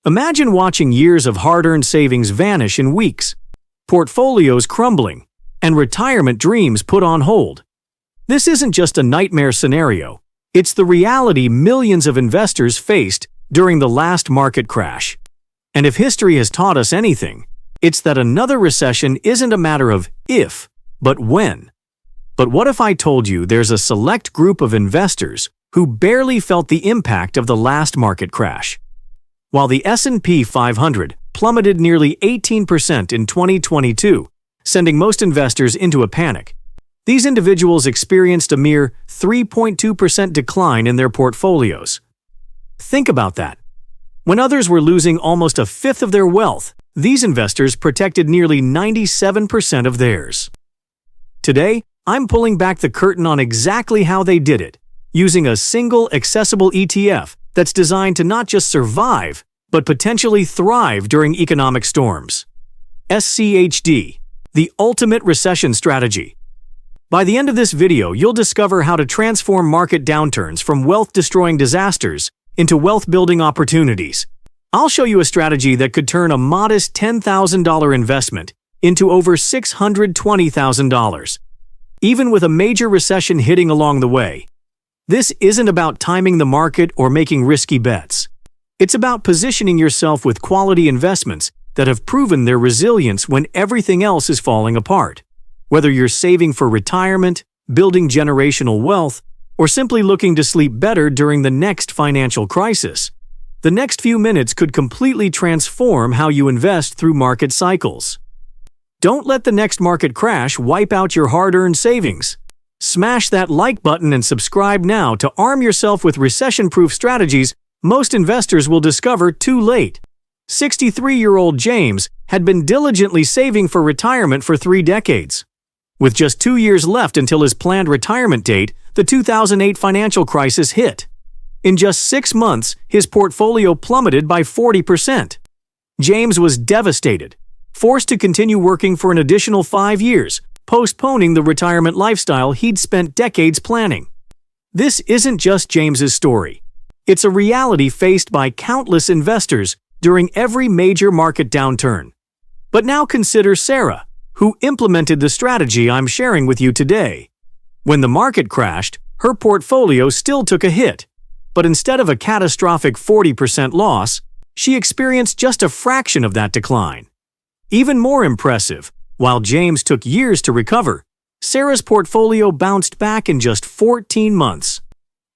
Imagine watching years of hard-earned savings vanish in weeks, portfolios crumbling, and retirement dreams put on hold. This isn't just a nightmare scenario, it's the reality millions of investors faced during the last market crash. And if history has taught us anything, it's that another recession isn't a matter of if, but when. But what if I told you there's a select group of investors who barely felt the impact of the last market crash? While the S&P 500 plummeted nearly 18% in 2022, sending most investors into a panic, these individuals experienced a mere 3.2% decline in their portfolios. Think about that. When others were losing almost a fifth of their wealth, these investors protected nearly 97% of theirs. Today, I'm pulling back the curtain on exactly how they did it, using a single accessible ETF that's designed to not just survive, but potentially thrive during economic storms. SCHD, the ultimate recession strategy. By the end of this video, you'll discover how to transform market downturns from wealth-destroying disasters into wealth-building opportunities. I'll show you a strategy that could turn a modest $10,000 investment into over $620,000, even with a major recession hitting along the way. This isn't about timing the market or making risky bets. It's about positioning yourself with quality investments that have proven their resilience when everything else is falling apart. Whether you're saving for retirement, building generational wealth, or simply looking to sleep better during the next financial crisis, the next few minutes could completely transform how you invest through market cycles. Don't let the next market crash wipe out your hard-earned savings. Smash that like button and subscribe now to arm yourself with recession-proof strategies most investors will discover too late. 63-year-old James had been diligently saving for retirement for 3 decades. With just 2 years left until his planned retirement date, the 2008 financial crisis hit. In just 6 months, his portfolio plummeted by 40%. James was devastated, forced to continue working for an additional 5 years, postponing the retirement lifestyle he'd spent decades planning. This isn't just James's story. It's a reality faced by countless investors during every major market downturn. But now consider Sarah, who implemented the strategy I'm sharing with you today. When the market crashed, her portfolio still took a hit, but instead of a catastrophic 40% loss, she experienced just a fraction of that decline. Even more impressive, while James took years to recover, Sarah's portfolio bounced back in just 14 months.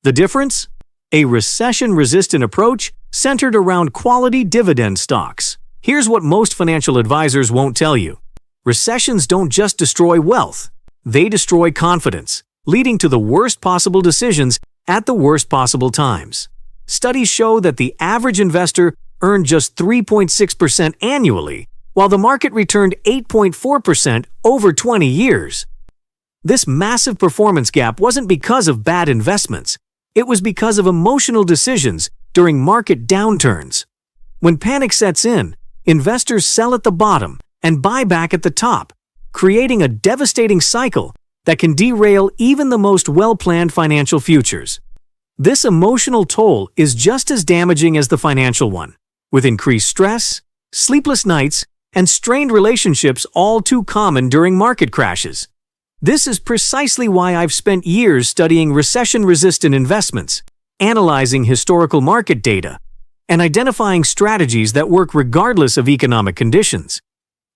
The difference? A recession-resistant approach centered around quality dividend stocks. Here's what most financial advisors won't tell you. Recessions don't just destroy wealth, they destroy confidence, leading to the worst possible decisions at the worst possible times. Studies show that the average investor earned just 3.6% annually, while the market returned 8.4% over 20 years. This massive performance gap wasn't because of bad investments. It was because of emotional decisions during market downturns. When panic sets in, investors sell at the bottom and buy back at the top, creating a devastating cycle that can derail even the most well-planned financial futures. This emotional toll is just as damaging as the financial one, with increased stress, sleepless nights, and strained relationships all too common during market crashes. This is precisely why I've spent years studying recession-resistant investments, analyzing historical market data, and identifying strategies that work regardless of economic conditions.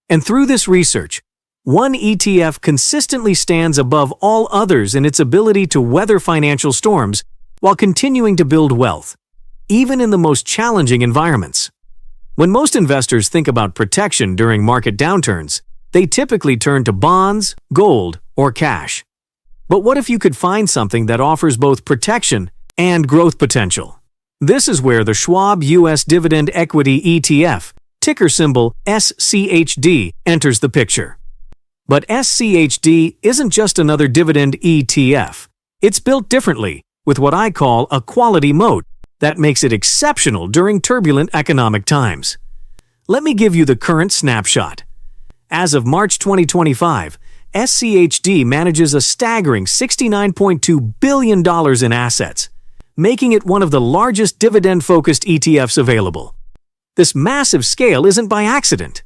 And through this research, one ETF consistently stands above all others in its ability to weather financial storms while continuing to build wealth, even in the most challenging environments. When most investors think about protection during market downturns, they typically turn to bonds, gold, or cash. But what if you could find something that offers both protection and growth potential? This is where the Schwab U.S. Dividend Equity ETF, ticker symbol SCHD, enters the picture. But SCHD isn't just another dividend ETF. It's built differently, with what I call a quality moat that makes it exceptional during turbulent economic times. Let me give you the current snapshot. As of March 2025, SCHD manages a staggering $69.2 billion in assets, making it one of the largest dividend-focused ETFs available. This massive scale isn't by accident.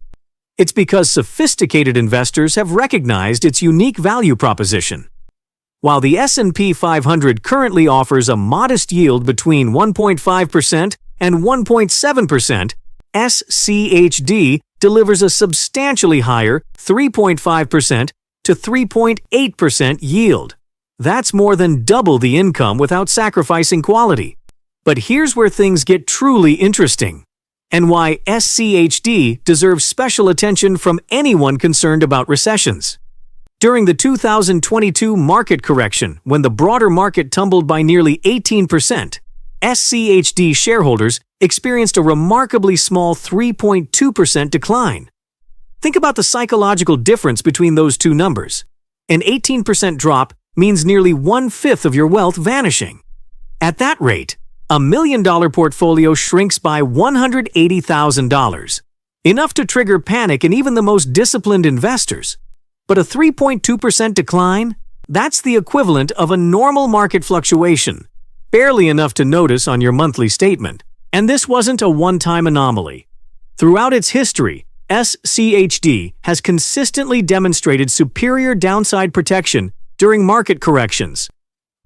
It's because sophisticated investors have recognized its unique value proposition. While the S&P 500 currently offers a modest yield between 1.5% and 1.7%, SCHD delivers a substantially higher 3.5% to 3.8% yield. That's more than double the income without sacrificing quality. But here's where things get truly interesting, and why SCHD deserves special attention from anyone concerned about recessions. During the 2022 market correction, when the broader market tumbled by nearly 18%, SCHD shareholders experienced a remarkably small 3.2% decline. Think about the psychological difference between those two numbers. An 18% drop means nearly 1/5 of your wealth vanishing. At that rate, a $1 million portfolio shrinks by $180,000, enough to trigger panic in even the most disciplined investors. But a 3.2% decline? That's the equivalent of a normal market fluctuation, barely enough to notice on your monthly statement. And this wasn't a one-time anomaly. Throughout its history, SCHD has consistently demonstrated superior downside protection during market corrections.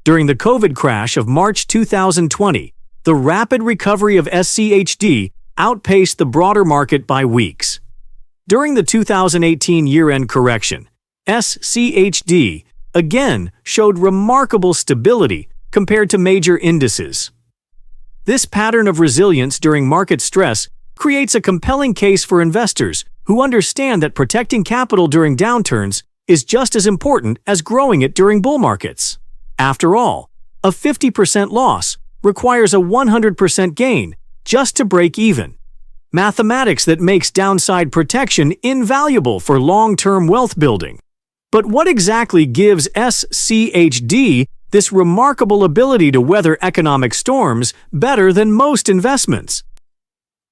During the COVID crash of March 2020, the rapid recovery of SCHD outpaced the broader market by weeks. During the 2018 year-end correction, SCHD again showed remarkable stability compared to major indices. This pattern of resilience during market stress creates a compelling case for investors who understand that protecting capital during downturns is just as important as growing it during bull markets. After all, a 50% loss requires a 100% gain just to break even. Mathematics that makes downside protection invaluable for long-term wealth building. But what exactly gives SCHD this remarkable ability to weather economic storms better than most investments?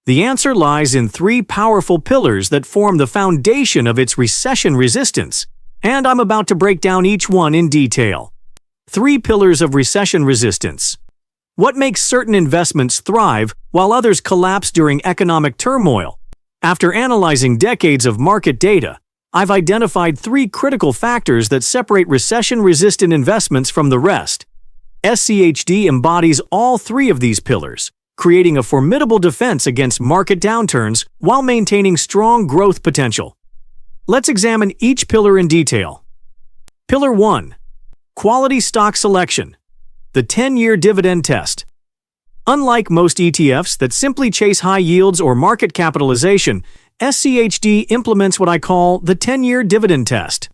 The answer lies in three powerful pillars that form the foundation of its recession resistance, and I'm about to break down each one in detail. 3 pillars of recession resistance. What makes certain investments thrive while others collapse during economic turmoil? After analyzing decades of market data, I've identified 3 critical factors that separate recession-resistant investments from the rest. SCHD embodies all 3 of these pillars, creating a formidable defense against market downturns while maintaining strong growth potential. Let's examine each pillar in detail. Pillar 1. Quality stock selection. The 10-year dividend test. Unlike most ETFs that simply chase high yields or market capitalization, SCHD implements what I call the 10-year dividend test.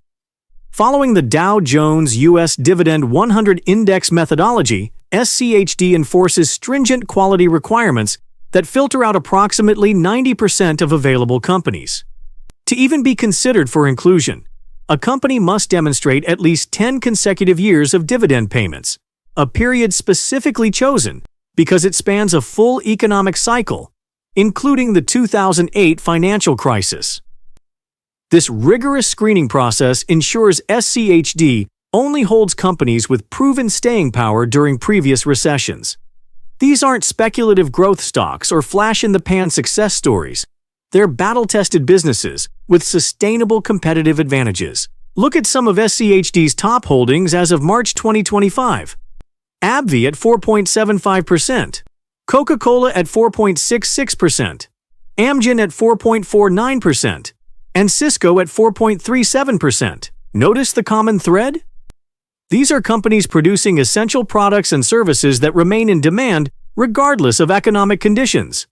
Following the Dow Jones U.S. Dividend 100 Index methodology, SCHD enforces stringent quality requirements that filter out approximately 90% of available companies. To even be considered for inclusion, a company must demonstrate at least 10 consecutive years of dividend payments, a period specifically chosen because it spans a full economic cycle, including the 2008 financial crisis. This rigorous screening process ensures SCHD only holds companies with proven staying power during previous recessions. These aren't speculative growth stocks or flash-in-the-pan success stories. They're battle-tested businesses with sustainable competitive advantages. Look at some of SCHD's top holdings as of March 2025. AbbVie at 4.75%, Coca-Cola at 4.66%, Amgen at 4.49%, and Cisco at 4.37%. Notice the common thread? These are companies producing essential products and services that remain in demand regardless of economic conditions.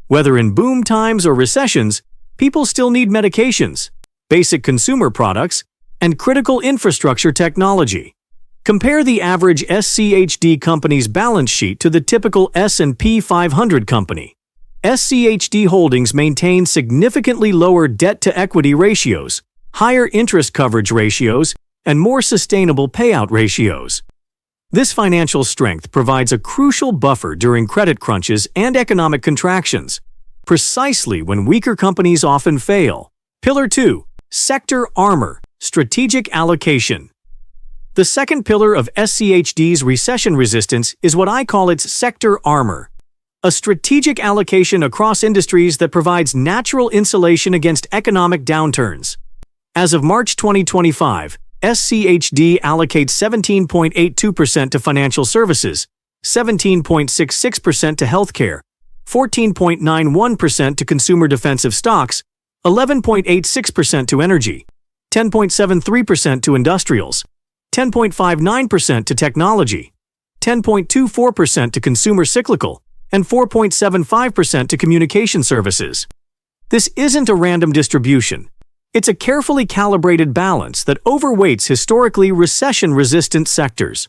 Whether in boom times or recessions, people still need medications, basic consumer products, and critical infrastructure technology. Compare the average SCHD company's balance sheet to the typical S&P 500 company. SCHD holdings maintain significantly lower debt-to-equity ratios, higher interest coverage ratios, and more sustainable payout ratios. This financial strength provides a crucial buffer during credit crunches and economic contractions, precisely when weaker companies often fail. Pillar 2. Sector armor, strategic allocation. The second pillar of SCHD's recession resistance is what I call its sector armor. a strategic allocation across industries that provides natural insulation against economic downturns. As of March 2025, SCHD allocates 17.82% to financial services, 17.66% to healthcare, 14.91% to consumer defensive stocks, 11.86% to energy, 10.73% to industrials, 10.59% to technology, 10.24% to consumer cyclical, and 4.75% to communication services. This isn't a random distribution. It's a carefully calibrated balance that overweights historically recession-resistant sectors.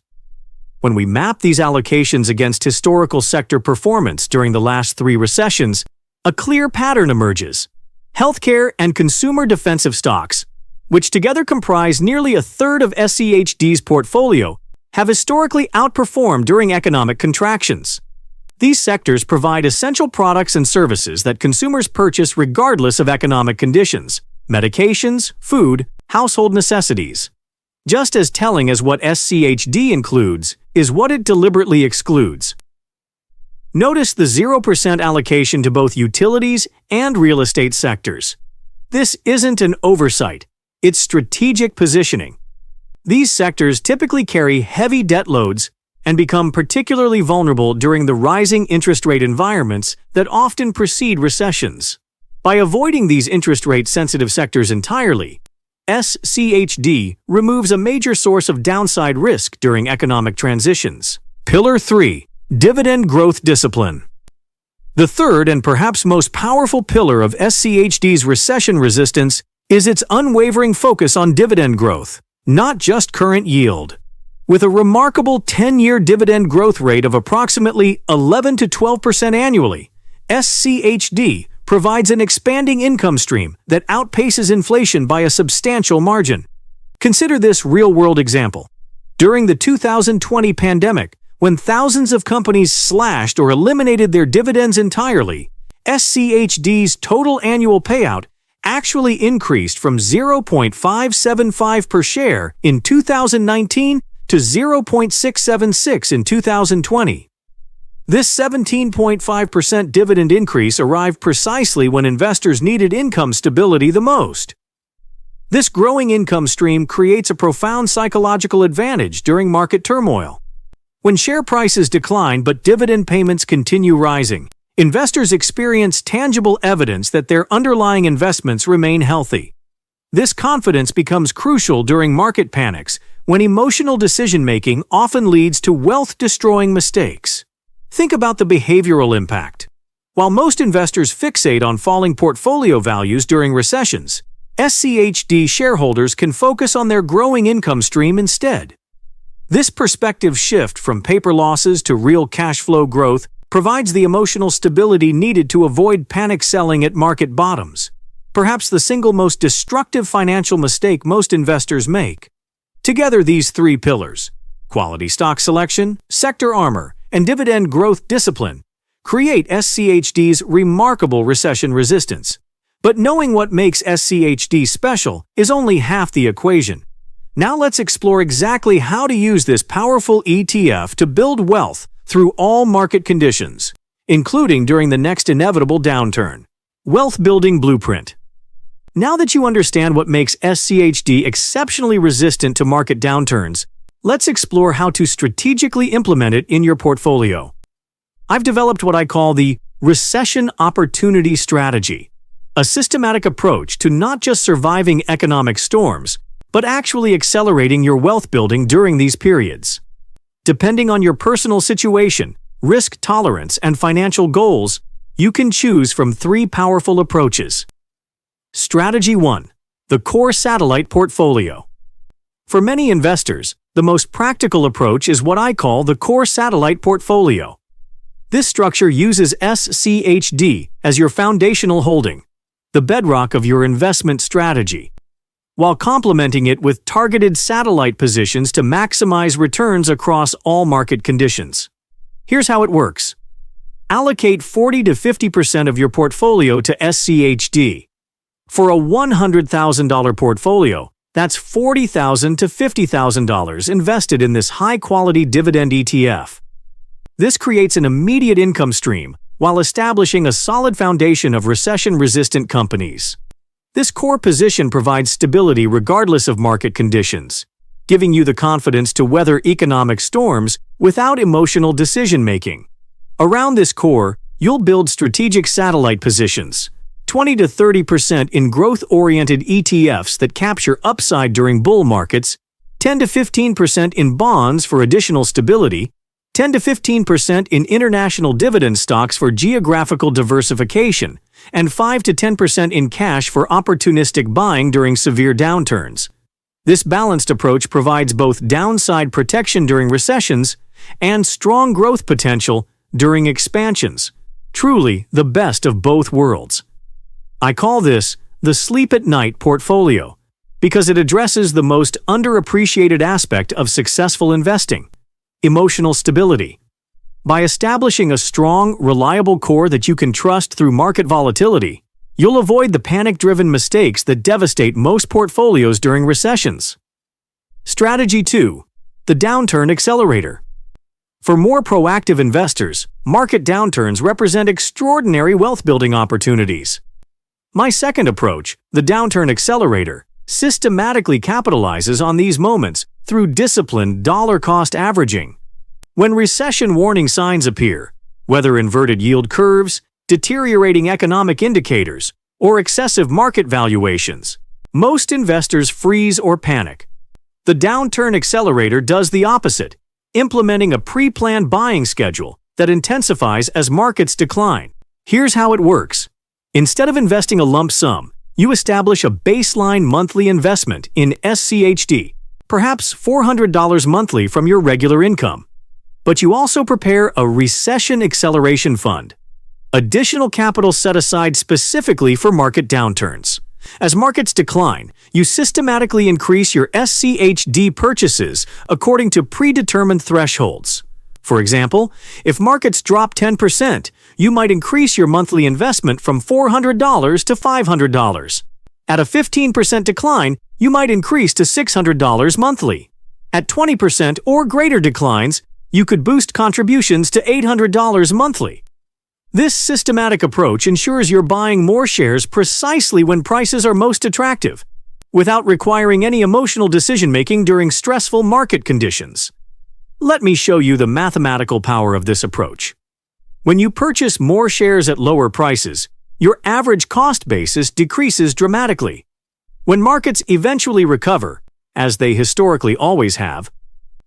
When we map these allocations against historical sector performance during the last 3 recessions, a clear pattern emerges. Healthcare and consumer defensive stocks, which together comprise nearly a third of SCHD's portfolio, have historically outperformed during economic contractions. These sectors provide essential products and services that consumers purchase regardless of economic conditions: medications, food, household necessities. Just as telling as what SCHD includes is what it deliberately excludes. Notice the 0% allocation to both utilities and real estate sectors. This isn't an oversight, it's strategic positioning. These sectors typically carry heavy debt loads and become particularly vulnerable during the rising interest rate environments that often precede recessions. By avoiding these interest rate-sensitive sectors entirely, SCHD removes a major source of downside risk during economic transitions. Pillar 3. Dividend Growth Discipline. The third and perhaps most powerful pillar of SCHD's recession resistance is its unwavering focus on dividend growth, not just current yield. With a remarkable 10-year dividend growth rate of approximately 11 to 12% annually, SCHD provides an expanding income stream that outpaces inflation by a substantial margin. Consider this real-world example. During the 2020 pandemic, when thousands of companies slashed or eliminated their dividends entirely, SCHD's total annual payout actually increased from 0.575 per share in 2019 to 0.676 in 2020. This 17.5% dividend increase arrived precisely when investors needed income stability the most. This growing income stream creates a profound psychological advantage during market turmoil. When share prices decline but dividend payments continue rising, investors experience tangible evidence that their underlying investments remain healthy. This confidence becomes crucial during market panics, when emotional decision-making often leads to wealth-destroying mistakes. Think about the behavioral impact. While most investors fixate on falling portfolio values during recessions, SCHD shareholders can focus on their growing income stream instead. This perspective shift from paper losses to real cash flow growth provides the emotional stability needed to avoid panic selling at market bottoms, perhaps the single most destructive financial mistake most investors make. Together, these 3 pillars, quality stock selection, sector armor, and dividend growth discipline, create SCHD's remarkable recession resistance. But knowing what makes SCHD special is only half the equation. Now let's explore exactly how to use this powerful ETF to build wealth through all market conditions, including during the next inevitable downturn. Wealth Building Blueprint. Now that you understand what makes SCHD exceptionally resistant to market downturns, let's explore how to strategically implement it in your portfolio. I've developed what I call the Recession Opportunity Strategy, a systematic approach to not just surviving economic storms, but actually accelerating your wealth building during these periods. Depending on your personal situation, risk tolerance, and financial goals, you can choose from 3 powerful approaches. Strategy 1. The Core Satellite Portfolio. For many investors, the most practical approach is what I call the Core Satellite Portfolio. This structure uses SCHD as your foundational holding, the bedrock of your investment strategy, while complementing it with targeted satellite positions to maximize returns across all market conditions. Here's how it works. Allocate 40 to 50% of your portfolio to SCHD. For a $100,000 portfolio, that's $40,000 to $50,000 invested in this high-quality dividend ETF. This creates an immediate income stream while establishing a solid foundation of recession-resistant companies. This core position provides stability regardless of market conditions, giving you the confidence to weather economic storms without emotional decision-making. Around this core, you'll build strategic satellite positions, 20 to 30% in growth-oriented ETFs that capture upside during bull markets, 10 to 15% in bonds for additional stability, 10 to 15% in international dividend stocks for geographical diversification, and 5 to 10% in cash for opportunistic buying during severe downturns. This balanced approach provides both downside protection during recessions and strong growth potential during expansions, truly the best of both worlds. I call this the sleep at night portfolio because it addresses the most underappreciated aspect of successful investing: emotional stability. By establishing a strong, reliable core that you can trust through market volatility, you'll avoid the panic-driven mistakes that devastate most portfolios during recessions. Strategy 2. The Downturn Accelerator. For more proactive investors, market downturns represent extraordinary wealth-building opportunities. My second approach, the Downturn Accelerator, systematically capitalizes on these moments through disciplined dollar-cost averaging. When recession warning signs appear, whether inverted yield curves, deteriorating economic indicators, or excessive market valuations, most investors freeze or panic. The Downturn Accelerator does the opposite, implementing a pre-planned buying schedule that intensifies as markets decline. Here's how it works. Instead of investing a lump sum, you establish a baseline monthly investment in SCHD, perhaps $400 monthly from your regular income. But you also prepare a recession acceleration fund, additional capital set aside specifically for market downturns. As markets decline, you systematically increase your SCHD purchases according to predetermined thresholds. For example, if markets drop 10%, you might increase your monthly investment from $400 to $500. At a 15% decline, you might increase to $600 monthly. At 20% or greater declines, you could boost contributions to $800 monthly. This systematic approach ensures you're buying more shares precisely when prices are most attractive, without requiring any emotional decision-making during stressful market conditions. Let me show you the mathematical power of this approach. When you purchase more shares at lower prices, your average cost basis decreases dramatically. When markets eventually recover, as they historically always have,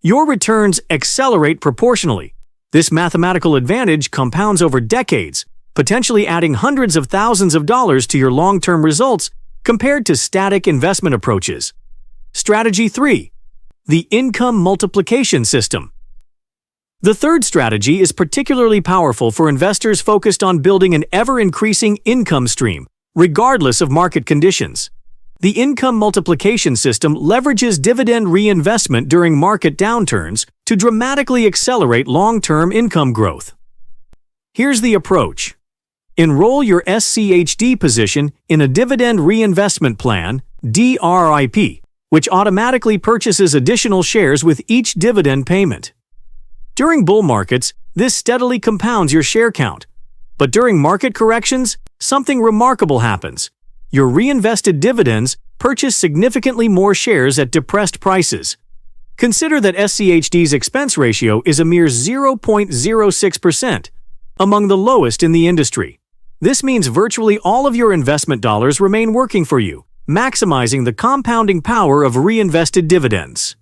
your returns accelerate proportionally. This mathematical advantage compounds over decades, potentially adding hundreds of thousands of dollars to your long-term results compared to static investment approaches. Strategy 3. The Income Multiplication System. The third strategy is particularly powerful for investors focused on building an ever-increasing income stream, regardless of market conditions. The income multiplication system leverages dividend reinvestment during market downturns to dramatically accelerate long-term income growth. Here's the approach. Enroll your SCHD position in a dividend reinvestment plan, DRIP, which automatically purchases additional shares with each dividend payment. During bull markets, this steadily compounds your share count. But during market corrections, something remarkable happens. Your reinvested dividends purchase significantly more shares at depressed prices. Consider that SCHD's expense ratio is a mere 0.06%, among the lowest in the industry. This means virtually all of your investment dollars remain working for you, maximizing the compounding power of reinvested dividends.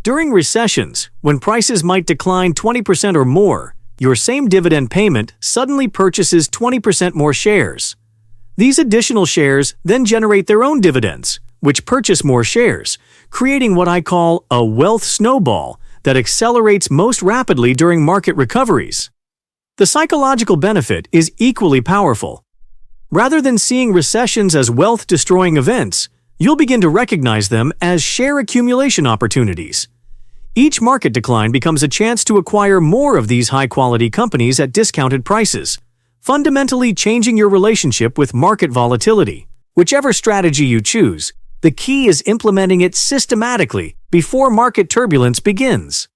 During recessions, when prices might decline 20% or more, your same dividend payment suddenly purchases 20% more shares. These additional shares then generate their own dividends, which purchase more shares, creating what I call a wealth snowball that accelerates most rapidly during market recoveries. The psychological benefit is equally powerful. Rather than seeing recessions as wealth-destroying events, you'll begin to recognize them as share accumulation opportunities. Each market decline becomes a chance to acquire more of these high-quality companies at discounted prices, fundamentally changing your relationship with market volatility. Whichever strategy you choose, the key is implementing it systematically before market turbulence begins.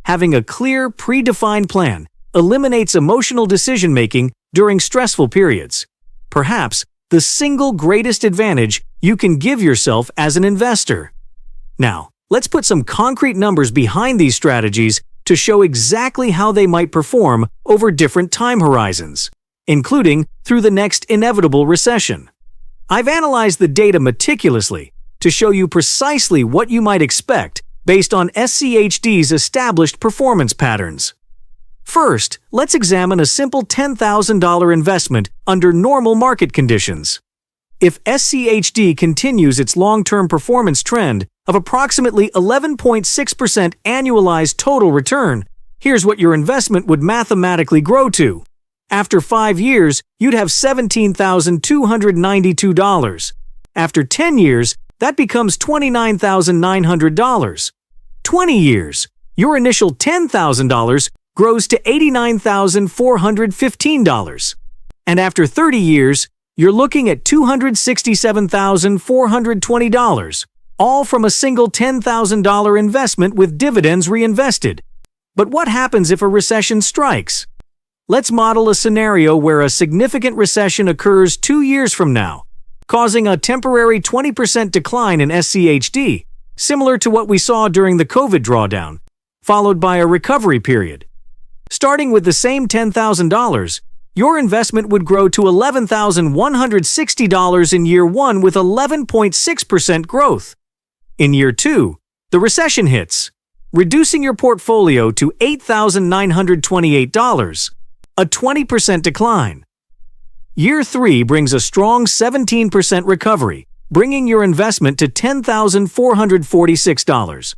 Having a clear, predefined plan eliminates emotional decision-making during stressful periods. Perhaps the single greatest advantage you can give yourself as an investor. Now, let's put some concrete numbers behind these strategies to show exactly how they might perform over different time horizons, including through the next inevitable recession. I've analyzed the data meticulously to show you precisely what you might expect based on SCHD's established performance patterns. First, let's examine a simple $10,000 investment under normal market conditions. If SCHD continues its long-term performance trend of approximately 11.6% annualized total return, here's what your investment would mathematically grow to. After 5 years, you'd have $17,292. After 10 years, that becomes $29,900. 20 years, your initial $10,000 grows to $89,415. And after 30 years, you're looking at $267,420, all from a single $10,000 investment with dividends reinvested. But what happens if a recession strikes? Let's model a scenario where a significant recession occurs 2 years from now, causing a temporary 20% decline in SCHD, similar to what we saw during the COVID drawdown, followed by a recovery period. Starting with the same $10,000, your investment would grow to $11,160 in year 1 with 11.6% growth. In year 2, the recession hits, reducing your portfolio to $8,928, a 20% decline. Year 3 brings a strong 17% recovery, bringing your investment to $10,446.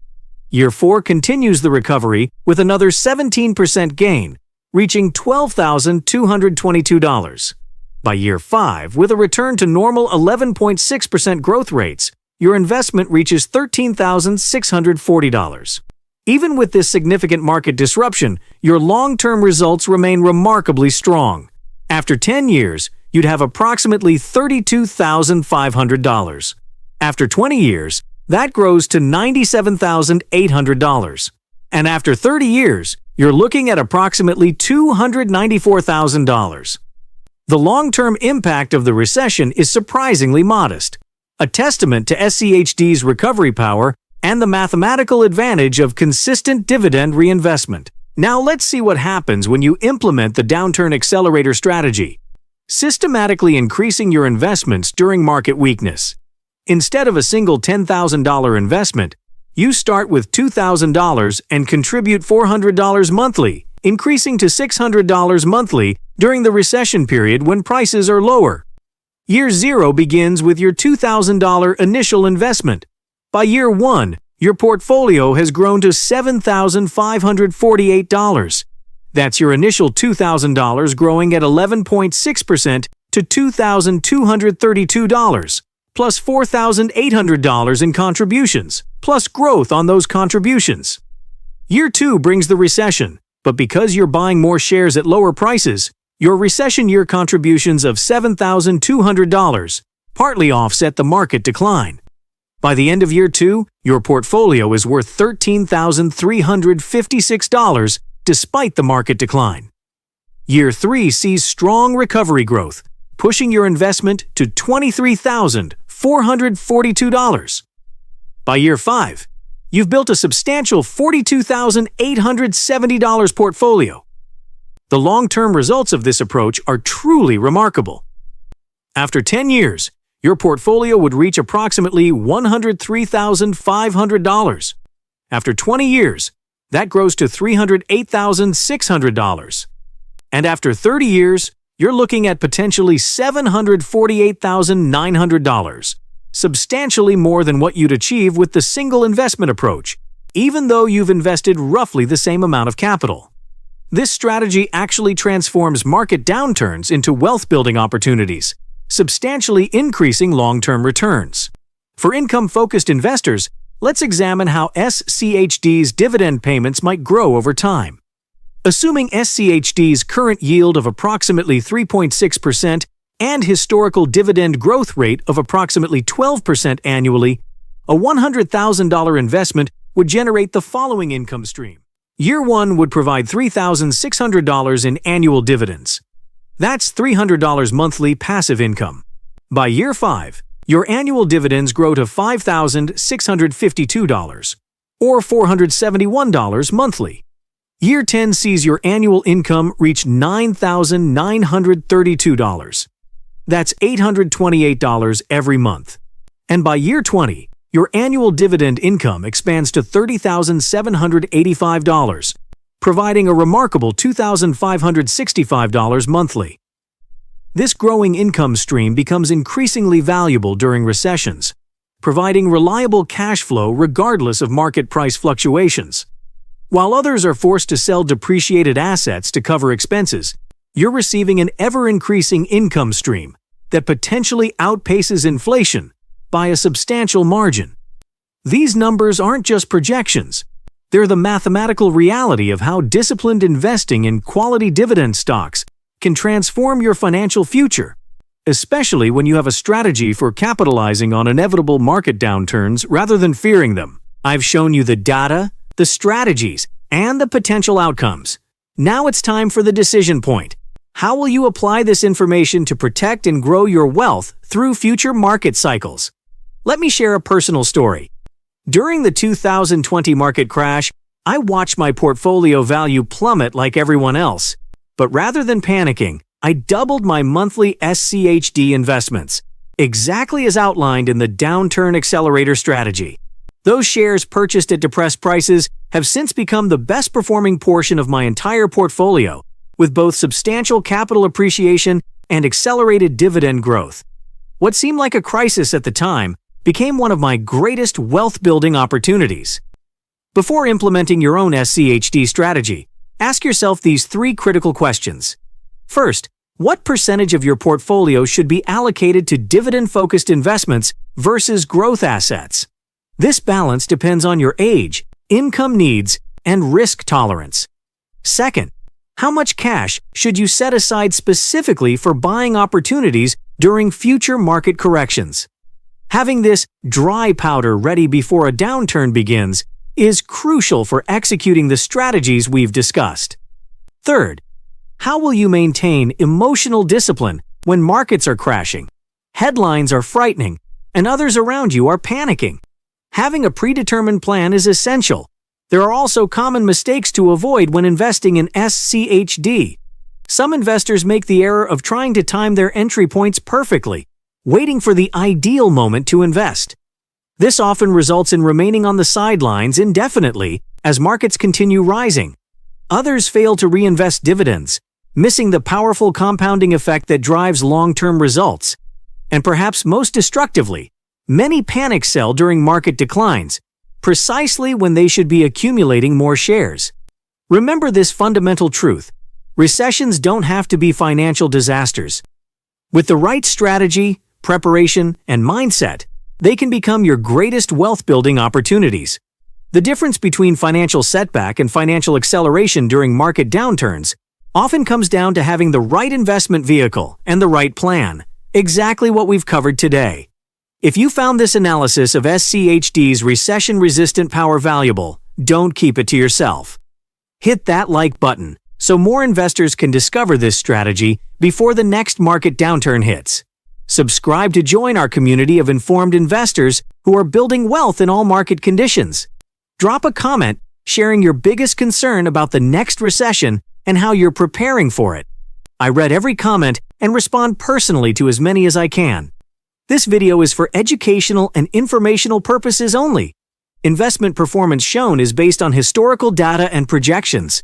Year 4 continues the recovery with another 17% gain, reaching $12,222. By year 5, with a return to normal 11.6% growth rates, your investment reaches $13,640. Even with this significant market disruption, your long-term results remain remarkably strong. After 10 years, you'd have approximately $32,500. After 20 years, that grows to $97,800. And after 30 years, you're looking at approximately $294,000. The long-term impact of the recession is surprisingly modest, a testament to SCHD's recovery power and the mathematical advantage of consistent dividend reinvestment. Now let's see what happens when you implement the downturn accelerator strategy, systematically increasing your investments during market weakness. Instead of a single $10,000 investment, you start with $2,000 and contribute $400 monthly, increasing to $600 monthly during the recession period when prices are lower. Year 0 begins with your $2,000 initial investment. By year 1, your portfolio has grown to $7,548. That's your initial $2,000 growing at 11.6% to $2,232, plus $4,800 in contributions, plus growth on those contributions. Year 2 brings the recession, but because you're buying more shares at lower prices, your recession year contributions of $7,200 partly offset the market decline. By the end of year 2, your portfolio is worth $13,356 despite the market decline. Year 3 sees strong recovery growth, pushing your investment to $23,442. By year 5, you've built a substantial $42,870 portfolio. The long-term results of this approach are truly remarkable. After 10 years, your portfolio would reach approximately $103,500. After 20 years, that grows to $308,600. And after 30 years, you're looking at potentially $748,900, substantially more than what you'd achieve with the single investment approach, even though you've invested roughly the same amount of capital. This strategy actually transforms market downturns into wealth-building opportunities, substantially increasing long-term returns. For income-focused investors, let's examine how SCHD's dividend payments might grow over time. Assuming SCHD's current yield of approximately 3.6% and historical dividend growth rate of approximately 12% annually, a $100,000 investment would generate the following income stream. Year 1 would provide $3,600 in annual dividends. That's $300 monthly passive income. By year 5, your annual dividends grow to $5,652, or $471 monthly. Year 10 sees your annual income reach $9,932. That's $828 every month. And by year 20, your annual dividend income expands to $30,785, providing a remarkable $2,565 monthly. This growing income stream becomes increasingly valuable during recessions, providing reliable cash flow regardless of market price fluctuations. While others are forced to sell depreciated assets to cover expenses, you're receiving an ever-increasing income stream that potentially outpaces inflation by a substantial margin. These numbers aren't just projections. They're the mathematical reality of how disciplined investing in quality dividend stocks can transform your financial future, especially when you have a strategy for capitalizing on inevitable market downturns rather than fearing them. I've shown you the data, the strategies, and the potential outcomes. Now it's time for the decision point. How will you apply this information to protect and grow your wealth through future market cycles? Let me share a personal story. During the 2020 market crash, I watched my portfolio value plummet like everyone else. But rather than panicking, I doubled my monthly SCHD investments, exactly as outlined in the Downturn Accelerator strategy. Those shares purchased at depressed prices have since become the best performing portion of my entire portfolio, with both substantial capital appreciation and accelerated dividend growth. What seemed like a crisis at the time became one of my greatest wealth-building opportunities. Before implementing your own SCHD strategy, ask yourself these 3 critical questions. First, what percentage of your portfolio should be allocated to dividend-focused investments versus growth assets? This balance depends on your age, income needs, and risk tolerance. Second, how much cash should you set aside specifically for buying opportunities during future market corrections? Having this dry powder ready before a downturn begins is crucial for executing the strategies we've discussed. Third, how will you maintain emotional discipline when markets are crashing, headlines are frightening, and others around you are panicking? Having a predetermined plan is essential. There are also common mistakes to avoid when investing in SCHD. Some investors make the error of trying to time their entry points perfectly, waiting for the ideal moment to invest. This often results in remaining on the sidelines indefinitely as markets continue rising. Others fail to reinvest dividends, missing the powerful compounding effect that drives long-term results. And perhaps most destructively, many panic sell during market declines, precisely when they should be accumulating more shares. Remember this fundamental truth: recessions don't have to be financial disasters. With the right strategy, preparation, and mindset, they can become your greatest wealth-building opportunities. The difference between financial setback and financial acceleration during market downturns often comes down to having the right investment vehicle and the right plan, exactly what we've covered today. If you found this analysis of SCHD's recession-resistant power valuable, don't keep it to yourself. Hit that like button so more investors can discover this strategy before the next market downturn hits. Subscribe to join our community of informed investors who are building wealth in all market conditions. Drop a comment sharing your biggest concern about the next recession and how you're preparing for it. I read every comment and respond personally to as many as I can. This video is for educational and informational purposes only. Investment performance shown is based on historical data and projections.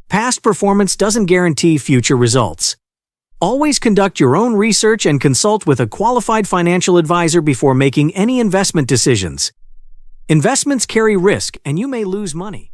Past performance doesn't guarantee future results. Always conduct your own research and consult with a qualified financial advisor before making any investment decisions. Investments carry risk, and you may lose money.